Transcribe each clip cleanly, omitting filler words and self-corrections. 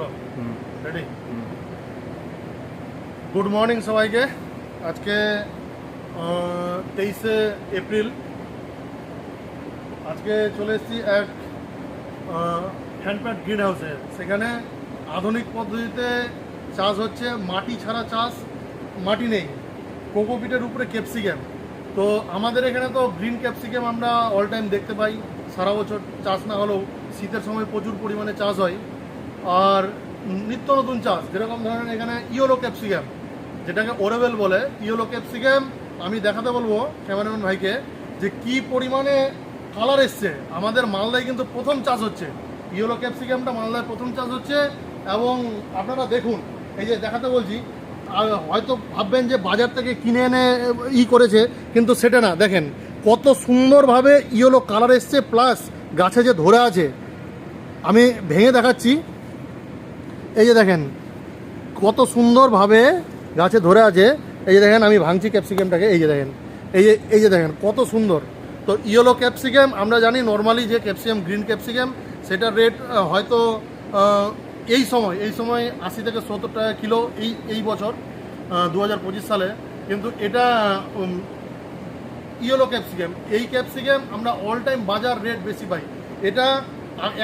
চলো ready. Good morning সবাইকে। আজকে 23শে এপ্রিল। আজকে চলে এসেছি এক হ্যান্ডপ্যাড গ্রিন হাউসে। সেখানে আধুনিক পদ্ধতিতে চাষ হচ্ছে, মাটি ছাড়া চাষ, মাটি নেই, কোকোপিটের উপরে ক্যাপসিকাম। তো আমাদের এখানে তো গ্রিন ক্যাপসিকাম আমরা অল টাইম দেখতে পাই, সারা বছর চাষ না হলেও শীতের সময় প্রচুর পরিমাণে চাষ হয়। আর নিত্য নতুন চাষ, যেরকম ধরেন এখানে ইয়েলো ক্যাপসিকাম, যেটাকে ওরেবেল বলে, ইয়েলো ক্যাপসিকাম আমি দেখাতে বলবো ক্যামেরাম্যান ভাইকে যে কি পরিমাণে কালার এসছে। আমাদের মালদায় কিন্তু প্রথম চাষ হচ্ছে ইয়েলো ক্যাপসিকামটা, মালদায় প্রথম চাষ হচ্ছে। এবং আপনারা দেখুন, এই যে দেখাতে বলছি, হয়তো ভাববেন যে বাজার থেকে কিনে এনে করেছে, কিন্তু সেটা না। দেখেন কত সুন্দরভাবে ইয়েলো কালার এসছে, প্লাস গাছে যে ধরে আছে। আমি ভেঙে দেখাচ্ছি, এই যে দেখেন কত সুন্দরভাবে গাছে ধরে আছে। এই যে দেখেন আমি ভাঙছি ক্যাপসিকামটাকে, এই যে দেখেন, এই যে দেখেন কত সুন্দর। তো ইয়েলো ক্যাপসিকাম আমরা জানি নর্মালি যে ক্যাপসিকাম, গ্রিন ক্যাপসিকাম, সেটার রেট হয়তো এই সময় 80 থেকে 70 টাকা কিলো এই বছর 2025 সালে। কিন্তু এটা ইয়েলো ক্যাপসিকাম, এই ক্যাপসিকাম আমরা অল টাইম বাজার রেট বেশি পাই। এটা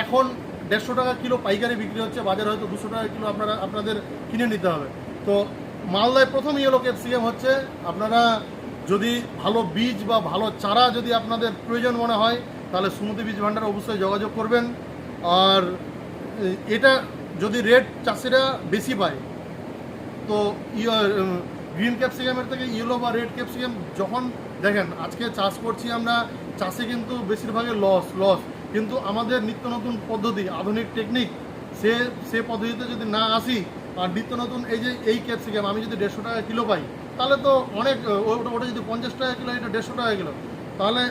এখন 150 টাকা কিলো পাইকারি বিক্রি হচ্ছে, বাজারে হয়তো 200 টাকা কিলো আপনাদের কিনে নিতে হবে। তো মালদায় প্রথম ইয়েলো ক্যাপসিকাম হচ্ছে। আপনারা যদি ভালো বীজ বা ভালো চারা যদি আপনাদের প্রয়োজন মনে হয়, তাহলে সুমতি বীজ ভাণ্ডারে অবশ্যই যোগাযোগ করবেন। আর এটা যদি রেট চাষিরা বেশি পায়, তো গ্রিন ক্যাপসিকামের থেকে ইয়েলো বা রেড ক্যাপসিকাম যখন দেখেন আজকে চাষ করছি আমরা, চাষে কিন্তু বেশিরভাগই লস। কিন্তু আমাদের নিত্য নতুন পদ্ধতি, আধুনিক টেকনিক, সে পদ্ধতিতে যদি না আসি, আর নিত্য নতুন এই ক্যাপসিকাম আমি যদি 150 টাকা কিলো পাই, তাহলে তো অনেক। ওটা যদি 50 টাকা কিলো, এটা 150 টাকা কিলো, তাহলে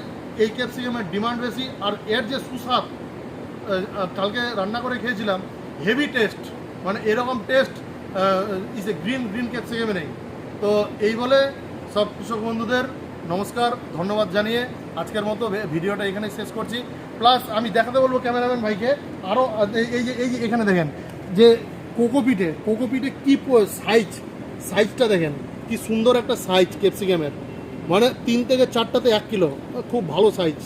এই ক্যাপসিকামের ডিমান্ড বেশি। আর এর যে সুস্বাদ, কালকে রান্না করে খেয়েছিলাম, হেভি টেস্ট, মানে এরকম টেস্ট গ্রিন ক্যাপসিকামে নেই। তো এই বলে সব কৃষক বন্ধুদের নমস্কার, ধন্যবাদ জানিয়ে আজকের মতো ভিডিওটা এখানে শেষ করছি। প্লাস আমি দেখাতে বলবো ক্যামেরাম্যান ভাইকে আরও, এই যে এখানে দেখেন যে কোকোপিটে কি সাইজটা দেখেন, কি সুন্দর একটা সাইজ ক্যাপসিকামের, মানে 3 থেকে 4টাতে 1 কিলো, খুব ভালো সাইজ।